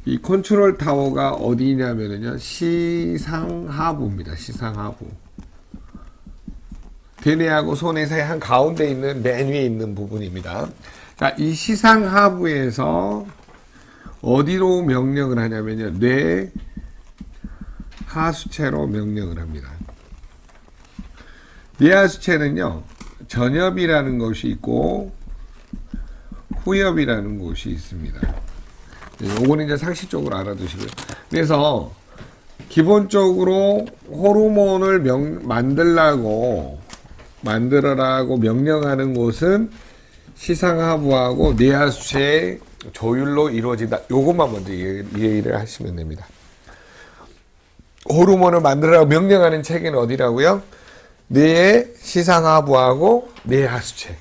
이 컨트롤 타워가 어디냐면요, 시상하부입니다. 시상하부. 대뇌하고 손의 사이 한 가운데 있는 맨 위에 있는 부분입니다. 자, 이 시상하부에서 어디로 명령을 하냐면요, 뇌 하수체로 명령을 합니다. 뇌 하수체는요, 전엽이라는 것이 있고 후엽이라는 곳이 있습니다. 요거는 이제 상식적으로 알아두시고요. 그래서 기본적으로 호르몬을 만들어라고 명령하는 곳은 시상하부하고 뇌하수체의 조율로 이루어진다. 요것만 먼저 이해를 하시면 됩니다. 호르몬을 만들어라고 명령하는 체계는 어디라고요? 뇌의 시상하부하고 뇌하수체.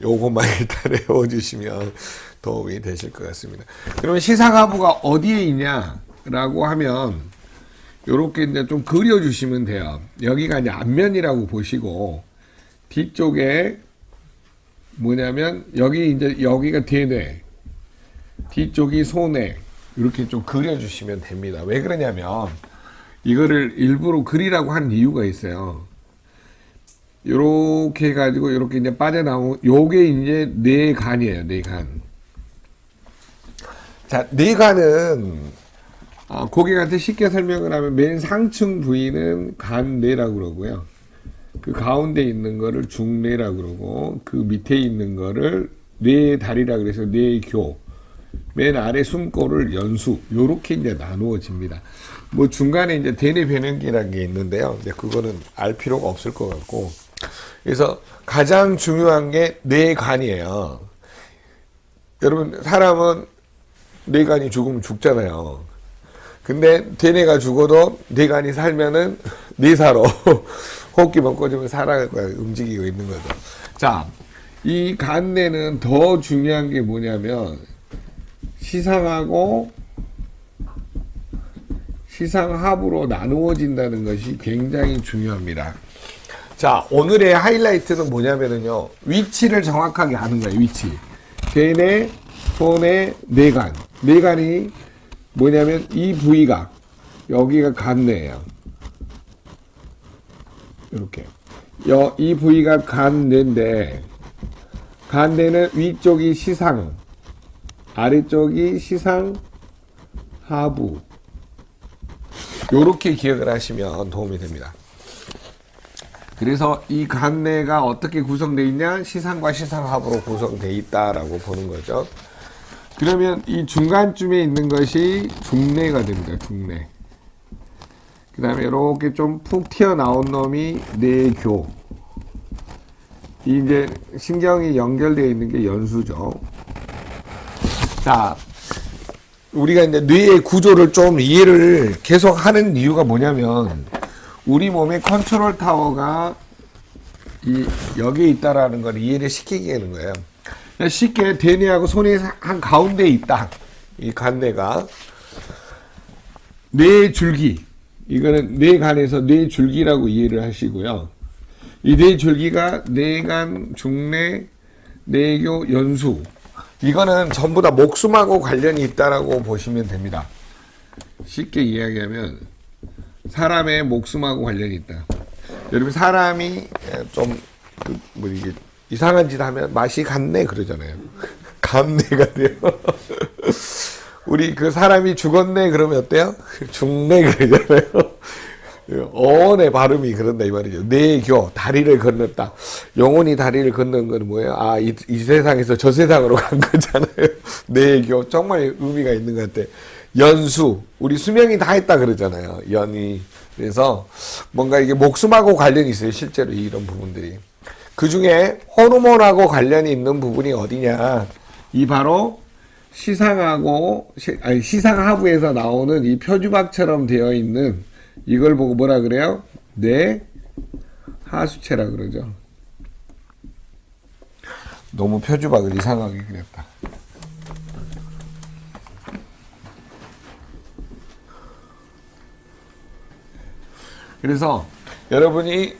요것만 일단 외워주시면 도움이 되실 것 같습니다. 그러면 시상하부가 어디에 있냐라고 하면 요렇게 이제 좀 그려주시면 돼요. 여기가 이제 앞면이라고 보시고 뒤쪽에 뭐냐면 여기가 대뇌, 뒤쪽이 소뇌 이렇게 좀 그려주시면 됩니다. 왜 그러냐면 이거를 일부러 그리라고 한 이유가 있어요. 요렇게 해가지고 요렇게 이제 빠져나오고 요게 이제 뇌간이에요. 뇌간. 자, 뇌간은 고객한테 쉽게 설명을 하면 맨 상층 부위는 간뇌라고 그러고요. 그 가운데 있는 거를 중뇌라고 그러고 그 밑에 있는 거를 뇌다리라 그래서 뇌교, 맨 아래 숨골을 연수, 요렇게 이제 나누어집니다. 뭐 중간에 이제 대뇌 변형기라는 게 있는데요. 근데 그거는 알 필요가 없을 것 같고. 그래서 가장 중요한 게 뇌간이에요. 여러분, 사람은 뇌간이 죽으면 죽잖아요. 근데 대뇌가 죽어도 뇌간이 살면은 뇌사로 호흡기만 꽂으면 살아갈 거야. 움직이고 있는 거죠. 자, 이 간뇌는 더 중요한 게 뭐냐면 시상하고 시상하부로 나누어진다는 것이 굉장히 중요합니다. 자, 오늘의 하이라이트는 뭐냐면요, 위치를 정확하게 아는 거예요. 위치. 대뇌, 소뇌, 뇌간. 뇌간이 뭐냐면 이 부위가 여기가 간뇌예요. 이렇게 이 부위가 간뇌인데 간뇌는 위쪽이 시상, 아래쪽이 시상 하부. 요렇게 기억을 하시면 도움이 됩니다. 그래서 이 간뇌가 어떻게 구성되어 있냐? 시상과 시상하부로 구성되어 있다라고 보는 거죠. 그러면 이 중간쯤에 있는 것이 중뇌가 됩니다. 중뇌. 그 다음에 이렇게 좀 푹 튀어나온 놈이 뇌교. 이제 신경이 연결되어 있는 게 연수죠. 자, 우리가 이제 뇌의 구조를 좀 이해를 계속 하는 이유가 뭐냐면 우리 몸의 컨트롤 타워가 여기에 있다라는 걸 이해를 시키게 하는 거예요. 쉽게 대뇌하고 손이 한 가운데에 있다. 이 간뇌가 뇌줄기, 이거는 뇌간에서 뇌줄기라고 이해를 하시고요. 이 뇌줄기가 뇌간, 중뇌, 뇌교, 연수, 이거는 전부 다 목숨하고 관련이 있다라고 보시면 됩니다. 쉽게 이야기하면 사람의 목숨하고 관련이 있다. 여러분, 사람이 좀 이게 이상한 짓 하면 맛이 갔네 그러잖아요. 감내가 돼요. 우리 그 사람이 죽었네 그러면 어때요? 죽네 그러잖아요. 어원의 발음이 그런다 이 말이죠. 뇌교, 다리를 건넜다. 영혼이 다리를 건넌 건 뭐예요? 아, 이 세상에서 저 세상으로 간 거잖아요. 뇌교, 정말 의미가 있는 것 같아. 연수, 우리 수명이 다 했다 그러잖아요. 연이. 그래서 뭔가 이게 목숨하고 관련이 있어요. 실제로 이런 부분들이. 그 중에 호르몬하고 관련이 있는 부분이 어디냐? 이 바로 시상하부에서 나오는 이 표주박처럼 되어 있는 이걸 보고 뭐라 그래요? 뇌 하수체라 그러죠. 너무 표주박을 이상하게 그렸다. 그래서 여러분이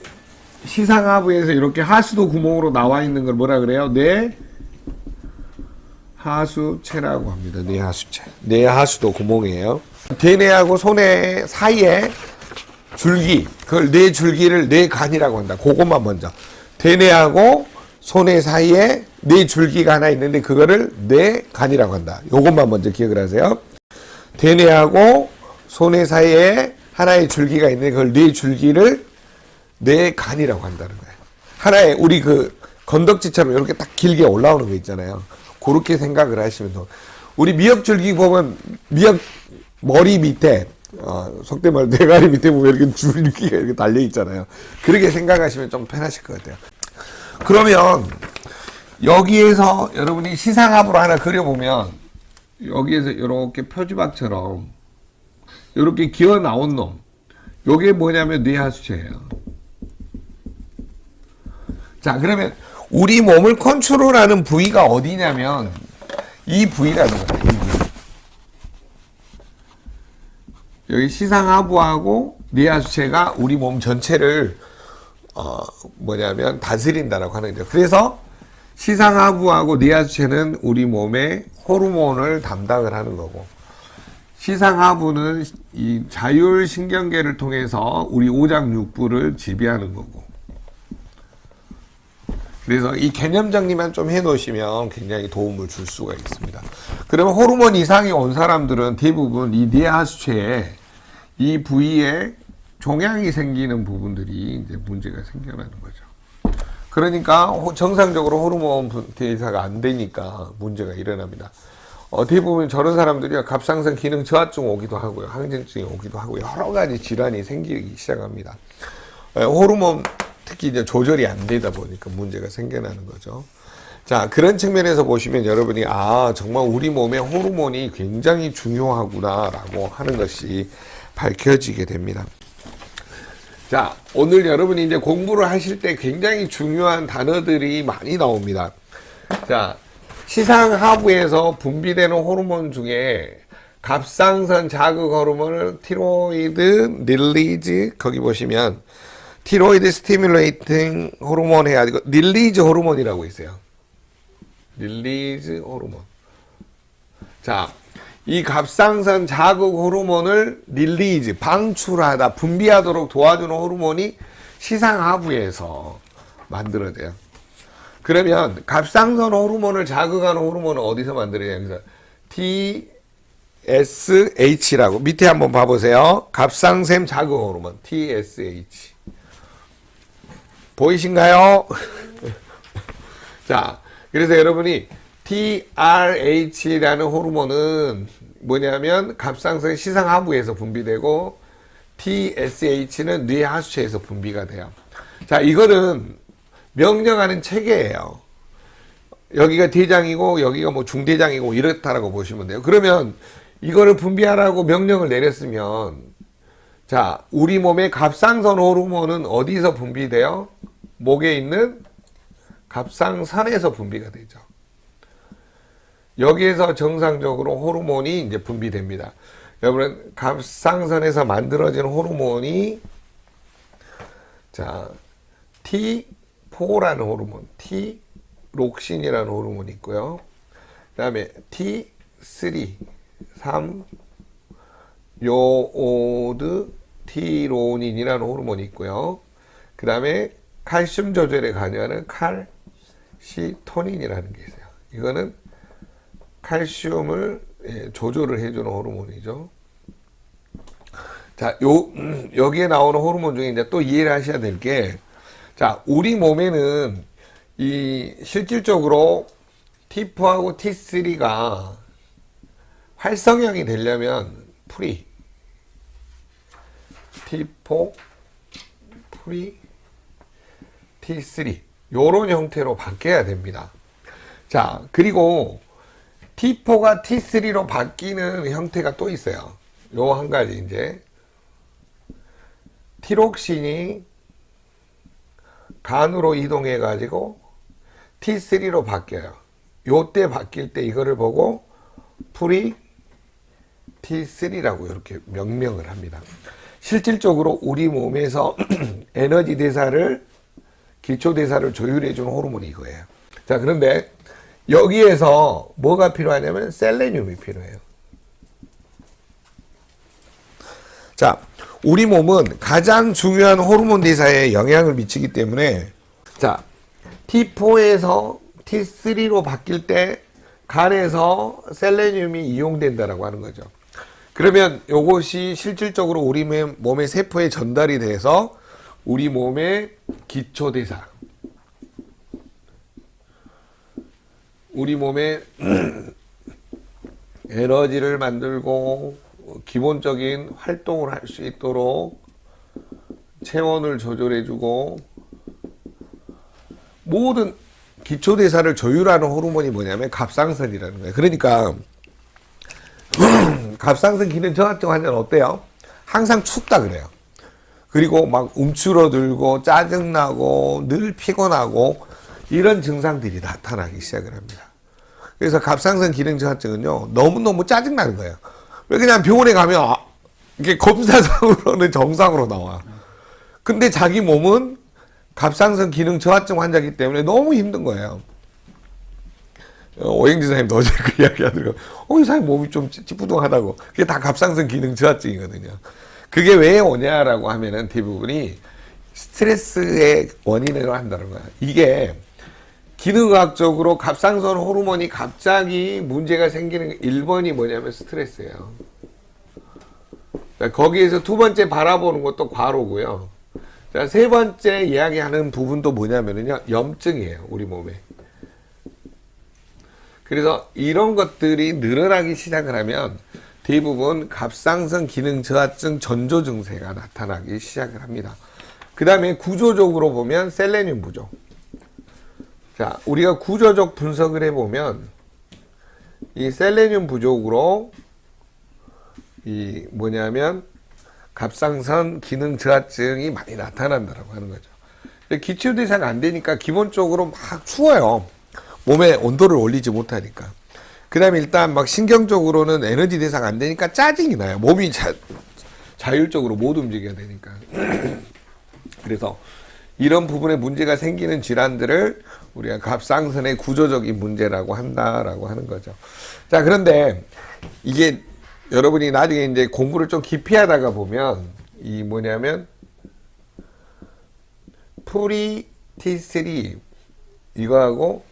시상하부에서 이렇게 하수도 구멍으로 나와 있는 걸 뭐라 그래요? 뇌 뇌하수체라고 합니다. 뇌하수체. 뇌하수도 구멍이에요. 대뇌하고 소뇌 사이에 줄기, 그걸 뇌줄기를 뇌간이라고 한다. 그것만 먼저. 대뇌하고 소뇌 사이에 뇌줄기가 하나 있는데 그거를 뇌간이라고 한다. 요것만 먼저 기억을 하세요. 대뇌하고 소뇌 사이에 하나의 줄기가 있는데 그걸 뇌줄기를 뇌간이라고 한다는 거예요. 하나의 우리 그 건덕지처럼 이렇게 딱 길게 올라오는 거 있잖아요. 그렇게 생각을 하시면 돼. 우리 미역줄기 보면 미역 머리 밑에 속된 말로 대가리 밑에 보면 이렇게 줄기가 이렇게 달려 있잖아요. 그렇게 생각하시면 좀 편하실 것 같아요. 그러면 여기에서 여러분이 시상합으로 하나 그려보면 여기에서 이렇게 표지박처럼 이렇게 기어 나온 놈, 요게 뭐냐면 뇌하수체예요. 자, 그러면 우리 몸을 컨트롤하는 부위가 어디냐면 이 부위라는 거예요. 이 부위. 여기 시상하부하고 뇌하수체가 우리 몸 전체를 뭐냐면 다스린다라고 하는 거죠. 그래서 시상하부하고 뇌하수체는 우리 몸의 호르몬을 담당을 하는 거고, 시상하부는 이 자율신경계를 통해서 우리 오장육부를 지배하는 거고. 그래서 이 개념 정리만 좀 해놓으시면 굉장히 도움을 줄 수가 있습니다. 그러면 호르몬 이상이 온 사람들은 대부분 이 뇌하수체에 이 부위에 종양이 생기는 부분들이 이제 문제가 생겨나는 거죠. 그러니까 정상적으로 호르몬 대사가 안 되니까 문제가 일어납니다. 대부분 저런 사람들이 갑상선 기능 저하증 오기도 하고요, 항진증이 오기도 하고요, 여러 가지 질환이 생기기 시작합니다. 호르몬 특히 이제 조절이 안 되다 보니까 문제가 생겨나는 거죠. 자, 그런 측면에서 보시면 여러분이 정말 우리 몸의 호르몬이 굉장히 중요하구나라고 하는 것이 밝혀지게 됩니다. 자, 오늘 여러분이 이제 공부를 하실 때 굉장히 중요한 단어들이 많이 나옵니다. 자, 시상하부에서 분비되는 호르몬 중에 갑상선 자극 호르몬을 티로이드 릴리즈, 거기 보시면 티로이드 스티뮬레이팅 호르몬 해가지고 릴리즈 호르몬이라고 있어요. 릴리즈 호르몬. 자, 이 갑상선 자극 호르몬을 릴리즈, 방출하다, 분비하도록 도와주는 호르몬이 시상하부에서 만들어져요. 그러면 갑상선 호르몬을 자극하는 호르몬은 어디서 만들어져요? TSH라고 밑에 한번 봐보세요. 갑상샘 자극 호르몬 TSH 보이신가요? 자, 그래서 여러분이 TRH라는 호르몬은 뭐냐면 갑상선 시상하부에서 분비되고 TSH는 뇌하수체에서 분비가 돼요. 자, 이거는 명령하는 체계예요. 여기가 대장이고 여기가 뭐 중대장이고 이렇다라고 보시면 돼요. 그러면 이거를 분비하라고 명령을 내렸으면, 자, 우리 몸의 갑상선 호르몬은 어디서 분비돼요? 목에 있는 갑상선에서 분비가 되죠. 여기에서 정상적으로 호르몬이 이제 분비됩니다. 여러분, 갑상선에서 만들어진 호르몬이, 자, T4라는 호르몬, T록신이라는 호르몬이 있고요. 그 다음에 T3, 3, 요오드 티로닌이라는 호르몬이 있고요. 그 다음에 칼슘 조절에 관여하는 칼시토닌이라는 게 있어요. 이거는 칼슘을 조절을 해주는 호르몬이죠. 자, 여기에 나오는 호르몬 중에 이제 또 이해를 하셔야 될 게, 자, 우리 몸에는 이 실질적으로 T4하고 T3가 활성형이 되려면 프리, T4, 프리, T3 요런 형태로 바뀌어야 됩니다. 자, 그리고 T4가 T3로 바뀌는 형태가 또 있어요. 요 한 가지 이제 티록신이 간으로 이동해 가지고 T3로 바뀌어요. 요때 바뀔 때 이거를 보고 프리 T3라고 이렇게 명명을 합니다. 실질적으로 우리 몸에서 에너지 대사를, 기초 대사를 조율해 주는 호르몬이 이거예요. 자, 그런데 여기에서 뭐가 필요하냐면 셀레늄이 필요해요. 자, 우리 몸은 가장 중요한 호르몬 대사에 영향을 미치기 때문에, 자, T4에서 T3로 바뀔 때 간에서 셀레늄이 이용된다라고 하는 거죠. 그러면 이것이 실질적으로 우리 몸의 세포에 전달이 돼서 우리 몸의 기초대사, 우리 몸의 에너지를 만들고 기본적인 활동을 할 수 있도록 체온을 조절해주고 모든 기초대사를 조율하는 호르몬이 뭐냐면 갑상선이라는 거예요. 그러니까 갑상선 기능 저하증 환자는 어때요? 항상 춥다 그래요. 그리고 막 움츠러들고 짜증나고 늘 피곤하고 이런 증상들이 나타나기 시작을 합니다. 그래서 갑상선 기능 저하증은요, 너무너무 짜증나는 거예요. 왜 그냥 병원에 가면 이게 검사상으로는 정상으로 나와. 근데 자기 몸은 갑상선 기능 저하증 환자이기 때문에 너무 힘든 거예요. 오행지 사님도 어제 그 이야기 하더라고요. 이 사람 몸이 좀 찌뿌둥하다고. 그게 다 갑상선 기능 저하증이거든요. 그게 왜 오냐라고 하면은 대부분이 스트레스의 원인으로 한다는 거야. 이게 기능학적으로 갑상선 호르몬이 갑자기 문제가 생기는 1번이 뭐냐면 스트레스예요. 거기에서 두 번째 바라보는 것도 과로고요. 자, 세 번째 이야기하는 부분도 뭐냐면요, 염증이에요, 우리 몸에. 그래서 이런 것들이 늘어나기 시작을 하면 대부분 갑상선 기능 저하증 전조 증세가 나타나기 시작을 합니다. 그 다음에 구조적으로 보면 셀레늄 부족. 자, 우리가 구조적 분석을 해보면 이 셀레늄 부족으로 이 뭐냐면 갑상선 기능 저하증이 많이 나타난다라고 하는 거죠. 기초대사가 안 되니까 기본적으로 막 추워요. 몸에 온도를 올리지 못하니까. 그 다음에 일단 막 신경적으로는 에너지 대사가 안 되니까 짜증이 나요. 몸이 자율적으로 못 움직여야 되니까. 그래서 이런 부분에 문제가 생기는 질환들을 우리가 갑상선의 구조적인 문제라고 한다라고 하는 거죠. 자, 그런데 이게 여러분이 나중에 이제 공부를 좀 깊이 하다가 보면 이 뭐냐면 프리 T3 이거하고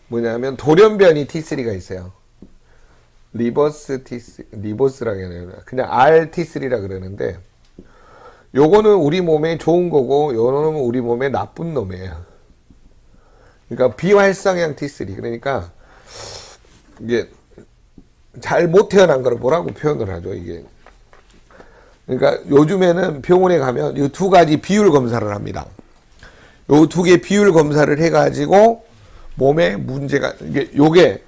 뭐냐면 돌연변이 T3가 있어요. 리버스 T3, 리버스라고 해야 되나? 그냥 RT3라 그러는데 요거는 우리 몸에 좋은 거고 요거는 우리 몸에 나쁜 놈이에요. 그러니까 비활성형 T3. 그러니까 이게 잘 못 태어난 거를 뭐라고 표현을 하죠, 이게. 그러니까 요즘에는 병원에 가면 이 두 가지 비율 검사를 합니다. 요 두 개 비율 검사를 해가지고 몸에 문제가, 요게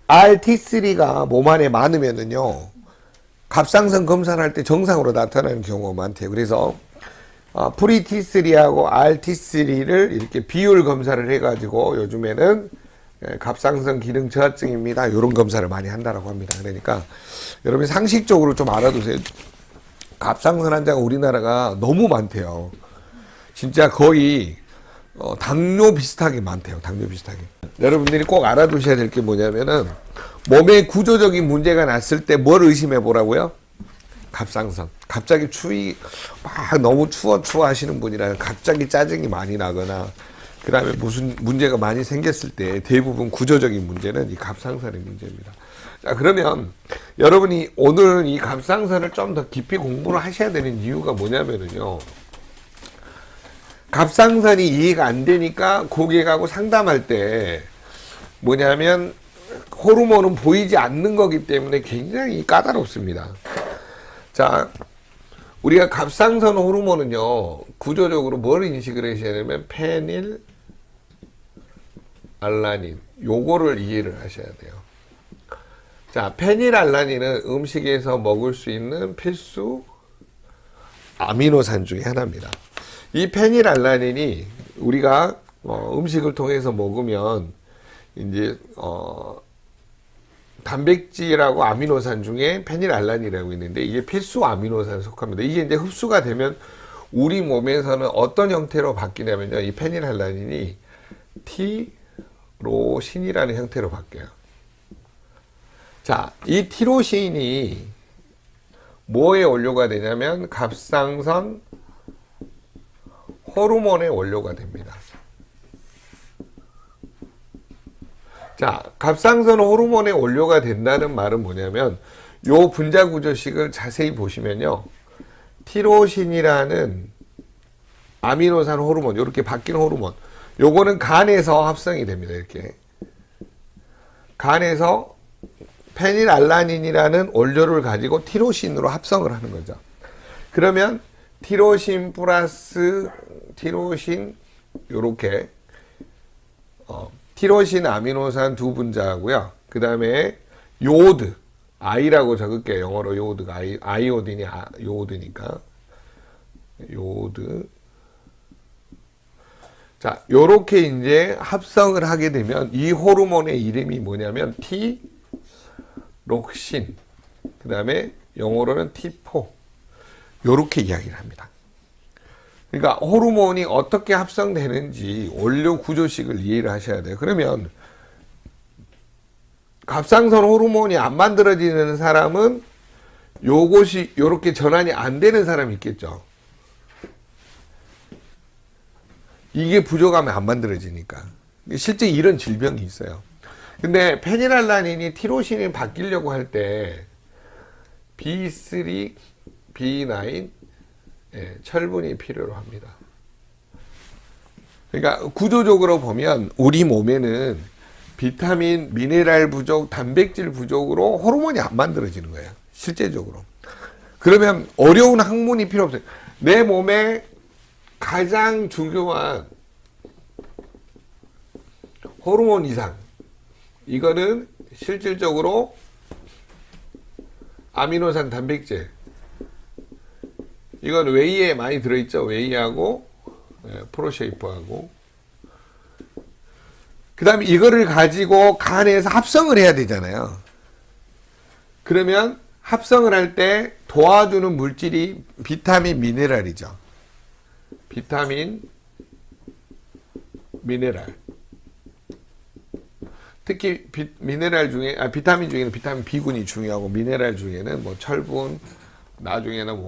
RT3가 몸 안에 많으면은요, 갑상선 검사를 할 때 정상으로 나타나는 경우가 많대요. 그래서 프리 T3하고 RT3를 이렇게 비율 검사를 해가지고 요즘에는 갑상선 기능 저하증입니다, 이런 검사를 많이 한다라고 합니다. 그러니까 여러분 상식적으로 좀 알아두세요. 갑상선 환자가 우리나라가 너무 많대요. 진짜 거의 당뇨 비슷하게 많대요. 당뇨 비슷하게. 여러분들이 꼭 알아두셔야 될 게 뭐냐면은 몸에 구조적인 문제가 났을 때 뭘 의심해 보라고요? 갑상선. 갑자기 막 너무 추워 하시는 분이라 갑자기 짜증이 많이 나거나 그 다음에 무슨 문제가 많이 생겼을 때 대부분 구조적인 문제는 이 갑상선의 문제입니다. 자, 그러면 여러분이 오늘 이 갑상선을 좀 더 깊이 공부를 하셔야 되는 이유가 뭐냐면은요, 갑상선이 이해가 안 되니까 고객하고 상담할 때 뭐냐면 호르몬은 보이지 않는 거기 때문에 굉장히 까다롭습니다. 자, 우리가 갑상선 호르몬은요, 구조적으로 뭘 인식을 하셔야 되면 페닐 알라닌, 요거를 이해를 하셔야 돼요. 자, 페닐알라닌은 음식에서 먹을 수 있는 필수 아미노산 중에 하나입니다. 이 페닐알라닌이 우리가 음식을 통해서 먹으면 이제 단백질하고 아미노산 중에 페닐알라닌이라고 있는데 이게 필수 아미노산에 속합니다. 이게 이제 흡수가 되면 우리 몸에서는 어떤 형태로 바뀌냐면요, 이 페닐알라닌이 티로신이라는 형태로 바뀌어요. 자, 이 티로신이 뭐의 원료가 되냐면 갑상선 호르몬의 원료가 됩니다. 자, 갑상선 호르몬의 원료가 된다는 말은 뭐냐면 요 분자 구조식을 자세히 보시면요. 티로신이라는 아미노산 호르몬, 이렇게 바뀌는 호르몬, 요거는 간에서 합성이 됩니다. 이렇게 간에서 페닐알라닌이라는 원료를 가지고 티로신으로 합성을 하는 거죠. 그러면 티로신 플러스 티로신, 요렇게 티로신 아미노산 두 분자하고요. 그 다음에 요오드, I라고 적을게요. 영어로 요오드가 아이오딘이 요오드니까 요오드. 자, 요렇게 이제 합성을 하게 되면 이 호르몬의 이름이 뭐냐면 티록신, 그 다음에 영어로는 T4, 요렇게 이야기를 합니다. 그러니까 호르몬이 어떻게 합성되는지 원료 구조식을 이해를 하셔야 돼요. 그러면 갑상선 호르몬이 안 만들어지는 사람은 요것이 요렇게 전환이 안 되는 사람이 있겠죠. 이게 부족하면 안 만들어지니까. 실제 이런 질병이 있어요. 근데 페닐알라닌이 티로신이 바뀌려고 할 때 B3, B9, 철분이 필요로 합니다. 그러니까 구조적으로 보면 우리 몸에는 비타민, 미네랄 부족, 단백질 부족으로 호르몬이 안 만들어지는 거예요. 실제적으로. 그러면 어려운 학문이 필요 없어요. 내 몸에 가장 중요한 호르몬 이상, 이거는 실질적으로 아미노산 단백질, 이건 웨이에 많이 들어있죠. 웨이하고 프로쉐이프하고. 그 다음에 이거를 가지고 간에서 합성을 해야 되잖아요. 그러면 합성을 할 때 도와주는 물질이 비타민, 미네랄이죠. 비타민, 미네랄. 특히 미네랄 중에, 비타민 중에는 비타민 B군이 중요하고, 미네랄 중에는 뭐 철분, 나중에는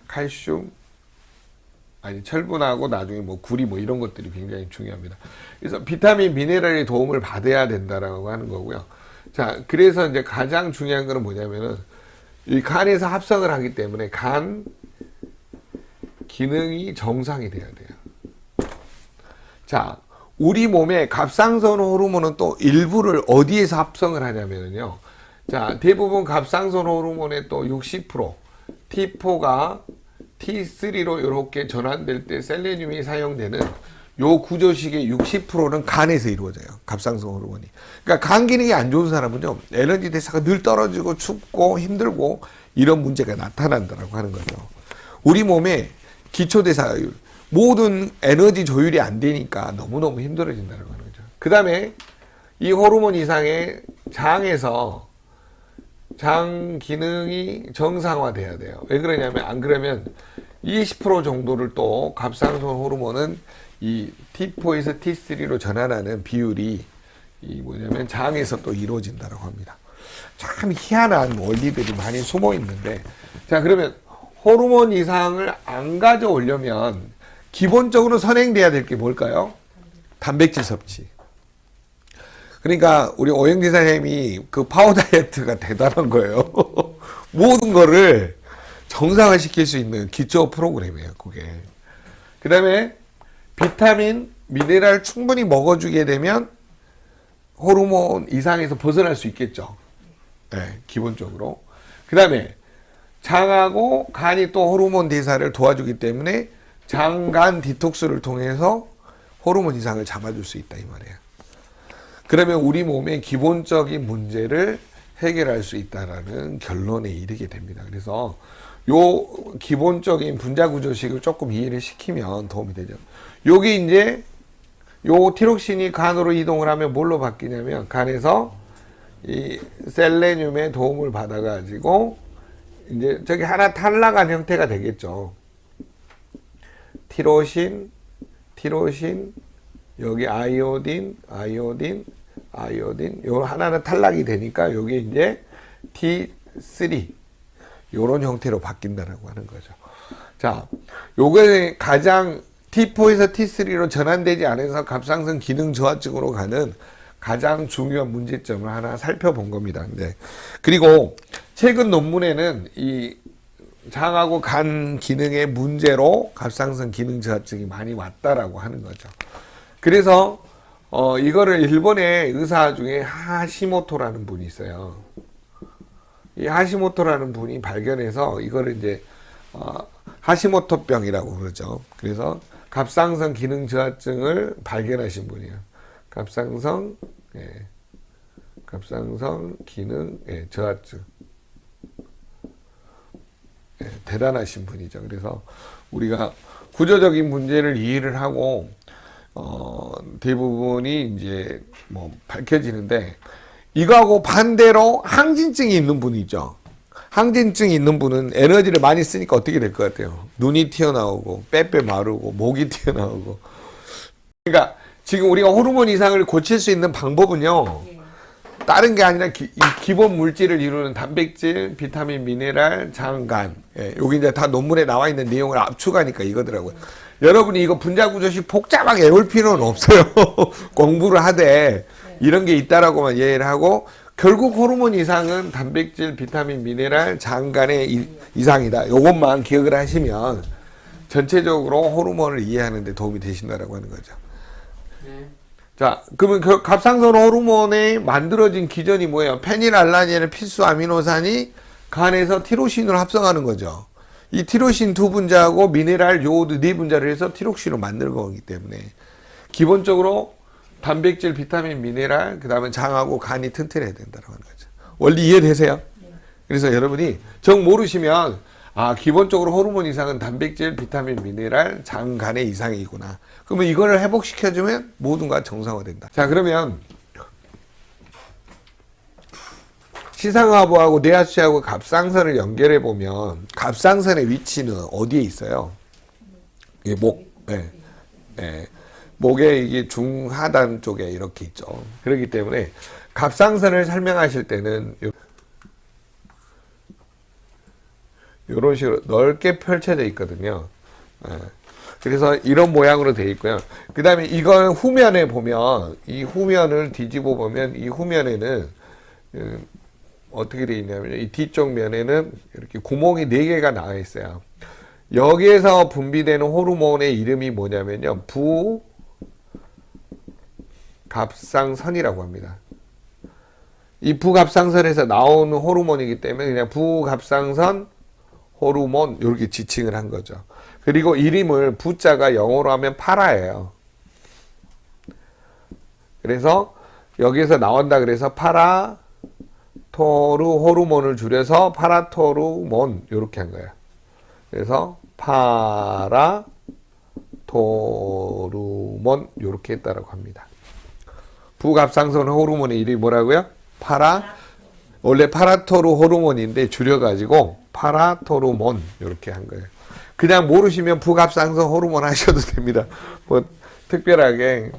칼슘, 철분하고 나중에 뭐 구리 뭐 이런 것들이 굉장히 중요합니다. 그래서 비타민, 미네랄의 도움을 받아야 된다라고 하는 거고요. 자, 그래서 이제 가장 중요한 거는 뭐냐면은 이 간에서 합성을 하기 때문에 간 기능이 정상이 돼야 돼요. 자, 우리 몸에 갑상선 호르몬은 또 일부를 어디에서 합성을 하냐면요. 자, 대부분 갑상선 호르몬의 또 60%, T4가 T3로 이렇게 전환될 때 셀레늄이 사용되는 요 구조식의 60%는 간에서 이루어져요. 갑상선 호르몬이. 그러니까 간 기능이 안 좋은 사람은요, 에너지 대사가 늘 떨어지고 춥고 힘들고 이런 문제가 나타난다라고 하는 거죠. 우리 몸에 기초대사율, 모든 에너지 조율이 안 되니까 너무너무 힘들어진다는 거죠. 그 다음에 이 호르몬 이상의 장에서 장 기능이 정상화돼야 돼요. 왜 그러냐면 안 그러면 20% 정도를 또 갑상선 호르몬은 이 T4에서 T3로 전환하는 비율이 뭐냐면 장에서 또 이루어진다고 합니다. 참 희한한 원리들이 많이 숨어 있는데, 자, 그러면 호르몬 이상을 안 가져오려면 기본적으로 선행돼야 될 게 뭘까요? 단백질 섭취. 그러니까 우리 오영진 선생님이 그 파워 다이어트가 대단한 거예요. 모든 거를 정상화시킬 수 있는 기초 프로그램이에요, 그게. 그 다음에 비타민, 미네랄 충분히 먹어주게 되면 호르몬 이상에서 벗어날 수 있겠죠. 네, 기본적으로. 그 다음에 장하고 간이 또 호르몬 대사를 도와주기 때문에 장간 디톡스를 통해서 호르몬 이상을 잡아줄 수 있다, 이 말이에요. 그러면 우리 몸의 기본적인 문제를 해결할 수 있다라는 결론에 이르게 됩니다. 그래서 요 기본적인 분자 구조식을 조금 이해를 시키면 도움이 되죠. 여기 이제 요 티록신이 간으로 이동을 하면 뭘로 바뀌냐면 간에서 이 셀레늄의 도움을 받아가지고 이제 저기 하나 탈락한 형태가 되겠죠. 티로신, 여기 아이오딘, 요 하나는 탈락이 되니까 여기 이제 T3 요런 형태로 바뀐다라고 하는 거죠. 자, 요게 가장 T4에서 T3로 전환되지 않아서 갑상선 기능 저하증으로 가는 가장 중요한 문제점을 하나 살펴본 겁니다. 네. 그리고 최근 논문에는 이 장하고 간 기능의 문제로 갑상선 기능 저하증이 많이 왔다라고 하는 거죠. 그래서 이거를 일본의 의사 중에 하시모토라는 분이 있어요. 이 하시모토라는 분이 발견해서 이거를 이제 하시모토병이라고 그러죠. 그래서 갑상선 기능 저하증을 발견하신 분이에요. 갑상선 기능 저하증. 대단하신 분이죠. 그래서 우리가 구조적인 문제를 이해를 하고 대부분이 이제 뭐 밝혀지는데, 이거하고 반대로 항진증이 있는 분이죠. 항진증이 있는 분은 에너지를 많이 쓰니까 어떻게 될 것 같아요? 눈이 튀어나오고 빼빼 마르고 목이 튀어나오고. 그러니까 지금 우리가 호르몬 이상을 고칠 수 있는 방법은요, 다른 게 아니라 기본 물질을 이루는 단백질, 비타민, 미네랄, 장, 간. 여기 이제 다 논문에 나와 있는 내용을 압축하니까 이거더라고요. 여러분이 이거 분자구조식 복잡하게 외울 필요는 없어요. 공부를 하되 이런 게 있다라고만 이해를 하고, 결국 호르몬 이상은 단백질, 비타민, 미네랄, 장, 간의 이상이다. 요것만 기억을 하시면 전체적으로 호르몬을 이해하는 데 도움이 되신다라고 하는 거죠. 자, 그러면 그 갑상선 호르몬에 만들어진 기전이 뭐예요? 페닐알라닌의 필수 아미노산이 간에서 티로신으로 합성하는 거죠. 이 티로신 두 분자하고 미네랄 요오드 네 분자를 해서 티록신으로 만드는 거기 때문에 기본적으로 단백질, 비타민, 미네랄, 그 다음에 장하고 간이 튼튼해야 된다고 하는 거죠. 원리 이해되세요? 그래서 여러분이 정 모르시면 기본적으로 호르몬 이상은 단백질, 비타민, 미네랄, 장, 간의 이상이구나. 그러면 이거를 회복시켜주면 모든가 정상화된다. 자, 그러면 시상하부하고 뇌하수하고 갑상선을 연결해 보면 갑상선의 위치는 어디에 있어요? 목에 이게 중하단 쪽에 이렇게 있죠. 그렇기 때문에 갑상선을 설명하실 때는 이런 식으로 넓게 펼쳐져 있거든요. 그래서 이런 모양으로 되어 있고요. 그 다음에 이걸 후면에 보면, 이 후면을 뒤집어 보면 이 후면에는 어떻게 되어 있냐면, 이 뒤쪽 면에는 이렇게 구멍이 4개가 나와 있어요. 여기에서 분비되는 호르몬의 이름이 뭐냐면요, 부갑상선이라고 합니다. 이 부갑상선에서 나오는 호르몬이기 때문에 그냥 부갑상선 호르몬 이렇게 지칭을 한 거죠. 그리고 이름을 부자가 영어로 하면 파라예요. 그래서 여기에서 나온다 그래서 파라토르 호르몬을 줄여서 파라토르몬 이렇게 한 거예요. 그래서 파라토르몬 이렇게 했다라고 합니다. 부갑상선 호르몬의 이름이 뭐라고요? 원래 파라토르 호르몬인데 줄여가지고 파라토르몬 이렇게 한 거예요. 그냥 모르시면 부갑상선 호르몬 하셔도 됩니다. 뭐 특별하게.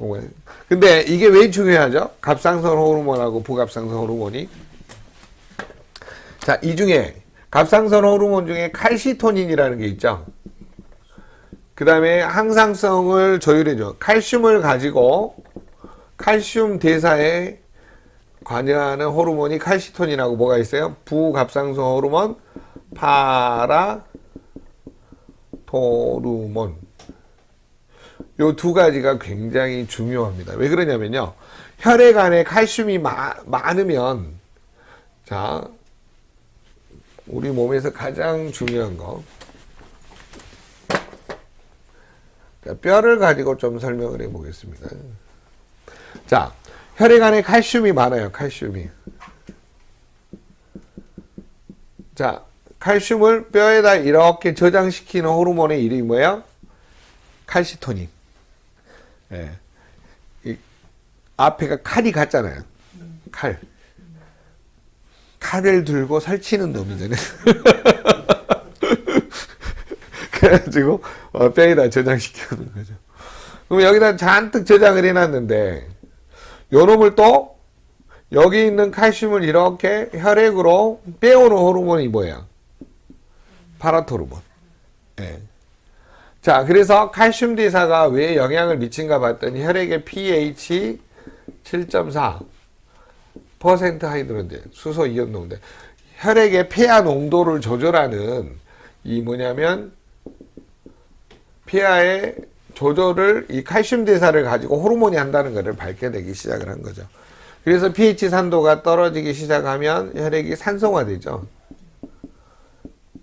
근데 이게 왜 중요하죠? 갑상선 호르몬하고 부갑상선 호르몬이. 자, 이 중에 갑상선 호르몬 중에 칼시토닌이라는 게 있죠. 그 다음에 항상성을 조율해줘. 칼슘을 가지고 칼슘 대사에 관여하는 호르몬이 칼시토닌하고 뭐가 있어요? 부갑상선 호르몬, 파라토르몬. 요 두 가지가 굉장히 중요합니다. 왜 그러냐면요, 혈액 안에 칼슘이 많으면, 자, 우리 몸에서 가장 중요한 거, 자, 뼈를 가지고 좀 설명을 해 보겠습니다. 자, 혈액 안에 칼슘이 많아요. 칼슘이. 자, 칼슘을 뼈에다 이렇게 저장시키는 호르몬의 이름이 뭐예요? 칼시토닌. 예. 이 앞에가 칼이 같잖아요. 칼. 칼을 들고 설치는 놈이잖아요. 그래가지고 뼈에다 저장시키는 거죠. 그럼 여기다 잔뜩 저장을 해놨는데 요놈을 또 여기 있는 칼슘을 이렇게 혈액으로 빼오는 호르몬이 뭐예요? 파라토르몬. 네. 자, 그래서 칼슘 대사가 왜 영향을 미친가 봤더니 혈액의 pH 7.4% 하이드로겐, 수소 이온 농도. 혈액의 폐하 농도를 조절하는 이 뭐냐면 폐하의 조절을 이 칼슘 대사를 가지고 호르몬이 한다는 것을 밝혀내기 시작을 한 거죠. 그래서 pH 산도가 떨어지기 시작하면 혈액이 산성화되죠.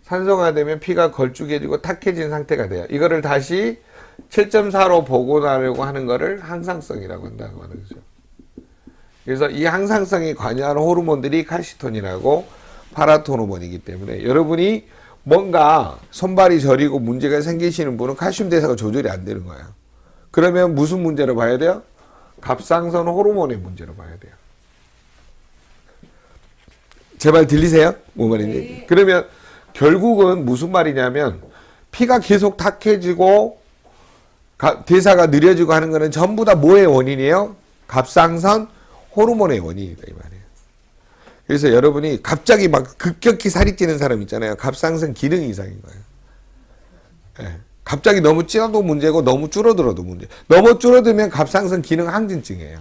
산성화되면 피가 걸쭉해지고 탁해진 상태가 돼요. 이거를 다시 7.4로 복원하려고 하는 거를 항상성이라고 한다고 하는 거죠. 그래서 이 항상성에 관여하는 호르몬들이 칼시톤이라고 파라토르몬이기 때문에 여러분이 뭔가 손발이 저리고 문제가 생기시는 분은 칼슘 대사가 조절이 안 되는 거예요. 그러면 무슨 문제로 봐야 돼요? 갑상선 호르몬의 문제로 봐야 돼요. 제 말 들리세요? 뭐 말인지? 네. 그러면 결국은 무슨 말이냐면 피가 계속 탁해지고 대사가 느려지고 하는 거는 전부 다 뭐의 원인이에요? 갑상선 호르몬의 원인이다 이 말이에요. 그래서 여러분이 갑자기 막 급격히 살이 찌는 사람 있잖아요. 갑상선 기능 이상인 거예요. 네. 갑자기 너무 찌어도 문제고 너무 줄어들어도 문제. 너무 줄어들면 갑상선 기능 항진증이에요.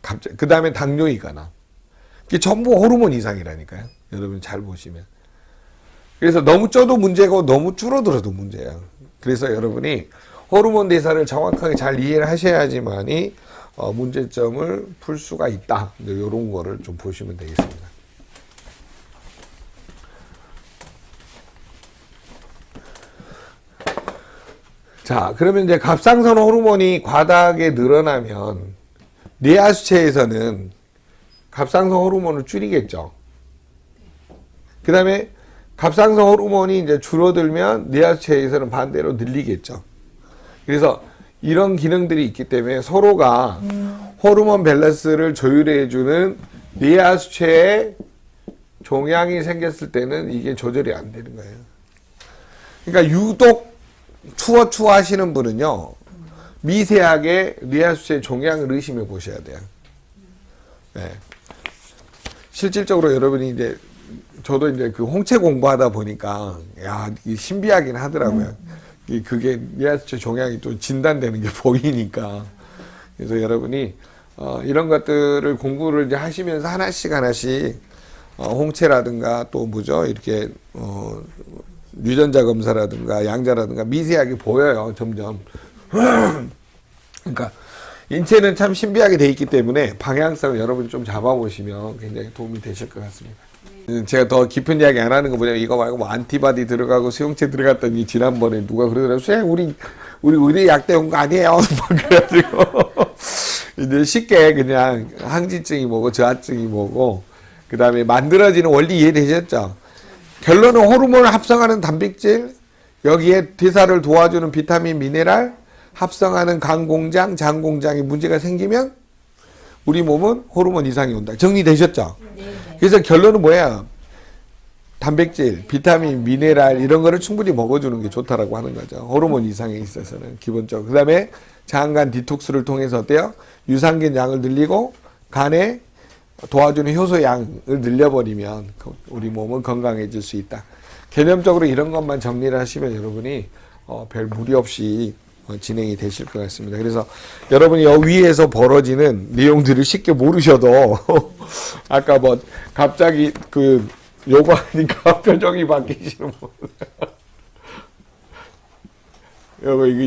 갑자기 그 다음에 당뇨이거나. 이게 전부 호르몬 이상이라니까요. 여러분 잘 보시면. 그래서 너무 쪄도 문제고 너무 줄어들어도 문제예요. 그래서 여러분이 호르몬 대사를 정확하게 잘 이해를 하셔야지만이 문제점을 풀 수가 있다. 이런 거를 좀 보시면 되겠습니다. 자, 그러면 이제 갑상선 호르몬이 과다하게 늘어나면 뇌하수체에서는 갑상선 호르몬을 줄이겠죠. 그 다음에 갑상선 호르몬이 이제 줄어들면 뇌하수체에서는 반대로 늘리겠죠. 그래서 이런 기능들이 있기 때문에 서로가 호르몬 밸런스를 조율해주는 뇌하수체에 종양이 생겼을 때는 이게 조절이 안 되는 거예요. 그러니까 유독 추워 하시는 분은요, 미세하게 뇌하수체 종양을 의심해 보셔야 돼요. 네. 실질적으로 여러분이 이제 저도 이제 그 홍채 공부하다 보니까 야, 신비하긴 하더라고요. 그게 뇌하수체 종양이 또 진단되는 게 보이니까. 그래서 여러분이 이런 것들을 공부를 이제 하시면서 하나씩 홍채라든가 또 뭐죠 이렇게 유전자 검사라든가 양자라든가 미세하게 보여요 점점. 그러니까 인체는 참 신비하게 돼 있기 때문에 방향성을 여러분이 좀 잡아보시면 굉장히 도움이 되실 것 같습니다. 제가 더 깊은 이야기 안 하는 거 뭐냐면 이거 말고 뭐 안티바디 들어가고 수용체 들어갔더니 지난번에 누가 그러더라고요. 선생님 우리 의대 약대 온 거 아니에요. 그래가지고 이제 쉽게 그냥 항진증이 뭐고 저하증이 뭐고 그 다음에 만들어지는 원리 이해되셨죠? 결론은 호르몬을 합성하는 단백질 여기에 대사를 도와주는 비타민 미네랄 합성하는 간 공장 장 공장에 문제가 생기면 우리 몸은 호르몬 이상이 온다. 정리되셨죠? 네. 그래서 결론은 뭐야? 단백질, 비타민, 미네랄 이런 거를 충분히 먹어주는 게 좋다라고 하는 거죠. 호르몬 이상에 있어서는 기본적으로. 그 다음에 장간 디톡스를 통해서 어때요? 유산균 양을 늘리고 간에 도와주는 효소 양을 늘려버리면 우리 몸은 건강해질 수 있다. 개념적으로 이런 것만 정리를 하시면 여러분이 별 무리 없이 진행이 되실 것 같습니다. 그래서 여러분이 위에서 벌어지는 내용들을 쉽게 모르셔도 아까 뭐 갑자기 그 요구하니까 표정이 바뀌시는 분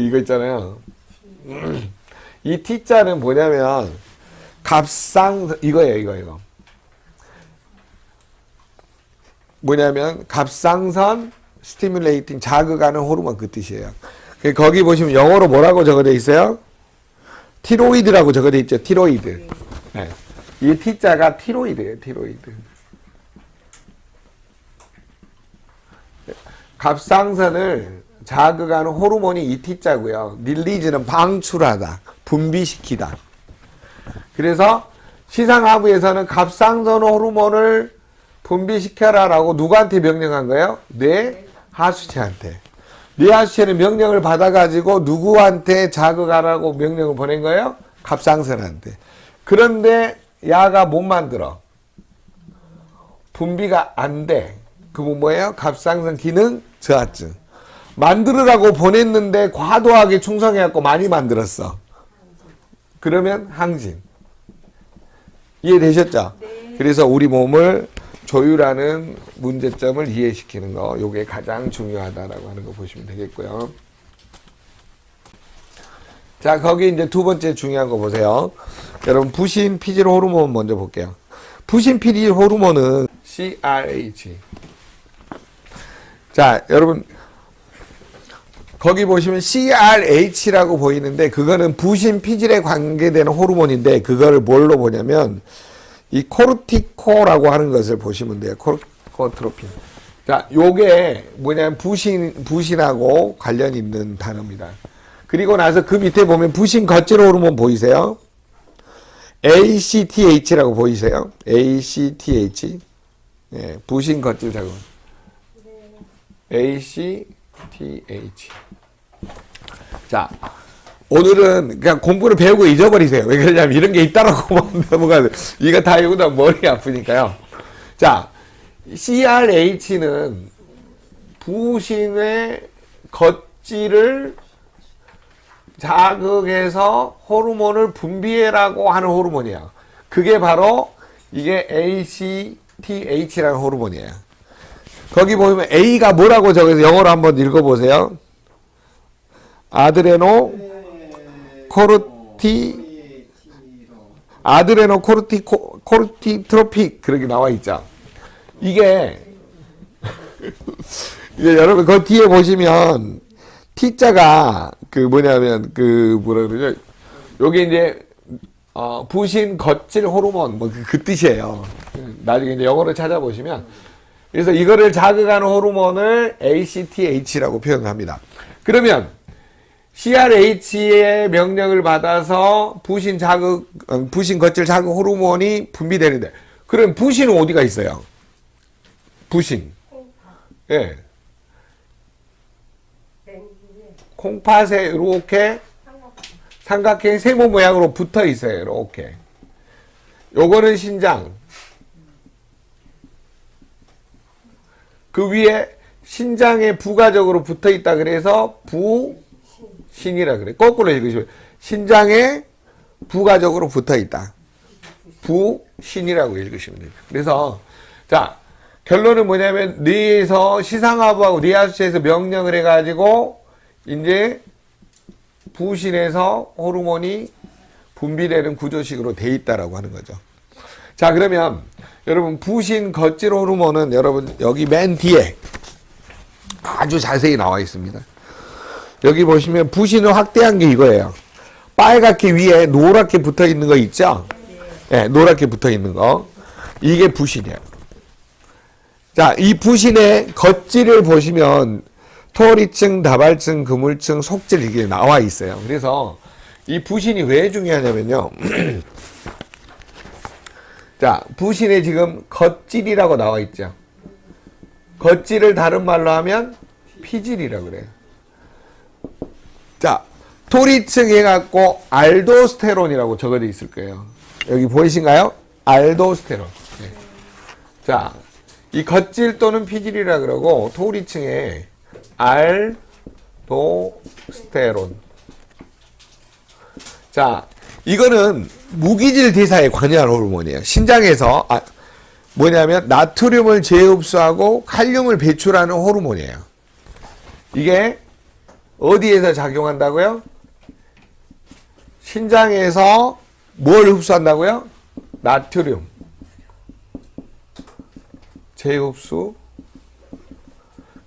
이거 있잖아요. 이 T자는 뭐냐면 이거 뭐냐면 갑상선 스티뮬레이팅 자극하는 호르몬 그 뜻이에요. 거기 보시면 영어로 뭐라고 적어져 있어요? 티로이드라고 적어져 있죠. 티로이드. 네. 이 T자가 티로이드예요. 티로이드. 갑상선을 자극하는 호르몬이 이 T자고요. 릴리즈는 방출하다, 분비시키다. 그래서 시상하부에서는 갑상선 호르몬을 분비시켜라라고 누구한테 명령한 거예요? 뇌 하수체한테. 뇌하수체는 명령을 받아가지고 누구한테 자극하라고 명령을 보낸 거예요? 갑상선한테. 그런데 야가 못 만들어. 분비가 안 돼. 그건 뭐예요? 갑상선 기능 저하증. 만들으라고 보냈는데 과도하게 충성해갖고 많이 만들었어. 그러면 항진. 이해되셨죠? 네. 그래서 우리 몸을 조율하는 문제점을 이해시키는 거, 요게 가장 중요하다라고 하는 거 보시면 되겠고요. 자, 거기 이제 두 번째 중요한 거 보세요. 여러분, 부신 피질 호르몬 먼저 볼게요. 부신 피질 호르몬은 CRH. 자, 여러분, 거기 보시면 CRH라고 보이는데, 그거는 부신 피질에 관계되는 호르몬인데, 그거를 뭘로 보냐면, 이 코르티코라고 하는 것을 보시면 돼요. 코르티코트로핀. 자, 요게 뭐냐면 부신하고 관련 있는 단어입니다. 그리고 나서 그 밑에 보면 부신 겉질 호르몬 보이세요? ACTH라고 보이세요? ACTH. 예, 부신 겉질 자극. ACTH. 자, 오늘은 그냥 공부를 배우고 잊어버리세요. 왜 그러냐면 이런 게 있다라고 넘어가요. 이거 다 이거다 머리 아프니까요. 자, CRH는 부신의 겉질을 자극해서 호르몬을 분비해라고 하는 호르몬이에요. 그게 바로 이게 ACTH라는 호르몬이에요. 거기 보면 A가 뭐라고 적어서 영어로 한번 읽어보세요. 코르티트로픽 그렇게 나와 있죠. 이게 여러분 그 뒤에 보시면 T자가 그 뭐냐면 그 뭐라 그러죠? 요게 이제 부신 겉질 호르몬 뭐 그 뜻이에요. 나중에 이제 영어로 찾아보시면 그래서 이거를 자극하는 호르몬을 ACTH라고 표현합니다. 그러면 CRH의 명령을 받아서 부신 겉질 자극 호르몬이 분비되는데, 그럼 부신은 어디가 있어요? 부신. 예. 콩팥에 이렇게 삼각형 세모 모양으로 붙어 있어요. 이렇게. 요거는 신장. 그 위에 신장에 부가적으로 붙어 있다 그래서 부신이라 그래. 거꾸로 읽으시면 신장에 부가적으로 붙어 있다. 부신이라고 읽으시면 돼요. 그래서 자, 결론은 뭐냐면 뇌에서 시상하부하고 뇌하수체에서 명령을 해가지고 이제 부신에서 호르몬이 분비되는 구조식으로 돼 있다라고 하는 거죠. 자, 그러면 여러분 부신 겉질 호르몬은 여러분 여기 맨 뒤에 아주 자세히 나와 있습니다. 여기 보시면 부신을 확대한 게 이거예요. 빨갛게 위에 노랗게 붙어 있는 거 있죠? 네, 노랗게 붙어 있는 거. 이게 부신이에요. 자, 이 부신의 겉질을 보시면 토리층, 다발층, 그물층, 속질 이게 나와 있어요. 그래서 이 부신이 왜 중요하냐면요. 자, 부신에 지금 겉질이라고 나와 있죠. 겉질을 다른 말로 하면 피질이라고 그래요. 자, 토리층 해갖고 알도스테론이라고 적어져 있을 거예요. 여기 보이신가요? 알도스테론. 네. 자, 이 겉질 또는 피질이라 그러고 토리층에 알도스테론. 자, 이거는 무기질 대사에 관여하는 호르몬이에요. 신장에서 뭐냐면 나트륨을 재흡수하고 칼륨을 배출하는 호르몬이에요. 이게 어디에서 작용한다고요? 신장에서 뭘 흡수한다고요? 나트륨 재흡수.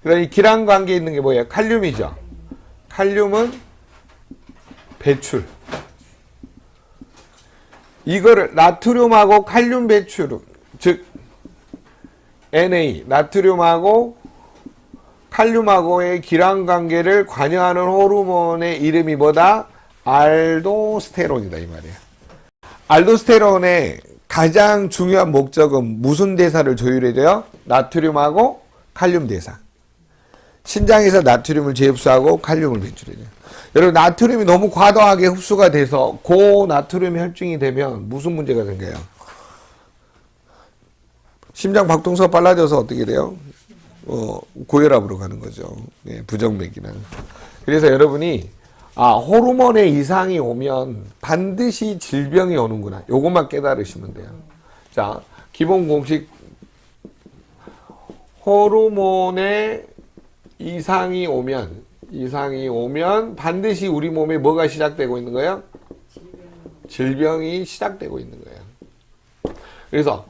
그럼 이 기랑 관계에 있는 게 뭐예요? 칼륨이죠. 칼륨은 배출. 이거를 나트륨하고 칼륨 배출, 즉 Na, 나트륨하고 칼륨하고의 기랑 관계를 관여하는 호르몬의 이름이 뭐다? 알도스테론이다 이 말이에요. 알도스테론의 가장 중요한 목적은 무슨 대사를 조율해줘요? 나트륨하고 칼륨 대사. 신장에서 나트륨을 재흡수하고 칼륨을 배출해요. 여러분 나트륨이 너무 과도하게 흡수가 돼서 고나트륨 혈증이 되면 무슨 문제가 생겨요? 심장 박동수가 빨라져서 어떻게 돼요? 고혈압으로 가는 거죠. 네, 부정맥이나. 그래서 여러분이 호르몬의 이상이 오면 반드시 질병이 오는구나. 요것만 깨달으시면 돼요. 자, 기본 공식. 호르몬의 이상이 오면 반드시 우리 몸에 뭐가 시작되고 있는 거예요? 질병이 시작되고 있는 거예요. 그래서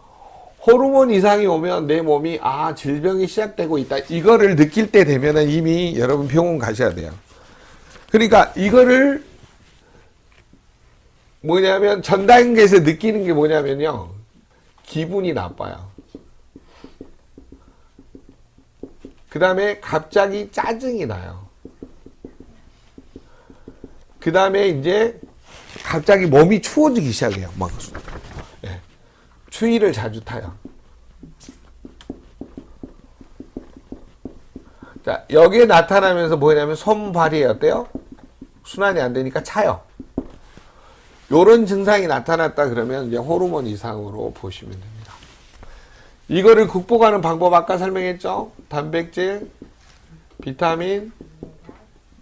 호르몬 이상이 오면 내 몸이 질병이 시작되고 있다. 이거를 느낄 때 되면은 이미 여러분 병원 가셔야 돼요. 그러니까 이거를 뭐냐면 전 단계에서 느끼는 게 뭐냐면요. 기분이 나빠요. 그 다음에 갑자기 짜증이 나요. 그 다음에 이제 갑자기 몸이 추워지기 시작해요. 막 추위를 자주 타요. 자, 여기에 나타나면서 뭐냐면 손발이 어때요? 순환이 안 되니까 차요. 요런 증상이 나타났다 그러면 이제 호르몬 이상으로 보시면 됩니다. 이거를 극복하는 방법 아까 설명했죠? 단백질, 비타민,